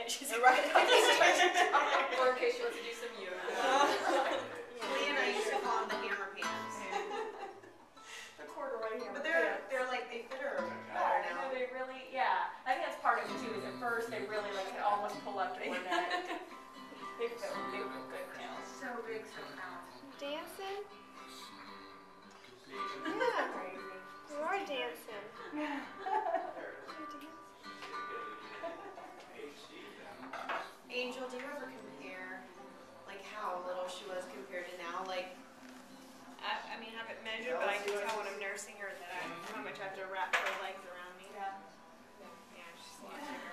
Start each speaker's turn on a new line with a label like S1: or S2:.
S1: inches.
S2: Right.
S1: Or in case she wants to do some yoga.
S2: Lee and I used to call them the hammer pants.
S1: The corduroy hammer.
S2: But they're like, they fit her better now.
S1: No, they really, yeah. I think that's part of it too, is at first they really like could almost pull up to her neck. They fit good now.
S2: So big, so proud.
S3: Dancing?
S1: Yeah. Crazy.
S3: You are dancing.
S2: Angel, do you ever compare, like, how little she was compared to now? Like,
S4: I mean, I haven't measured, but I can tell when I'm nursing her that how much I have to wrap her legs around me.
S1: Yeah.
S4: Yeah, she's a lot bigger.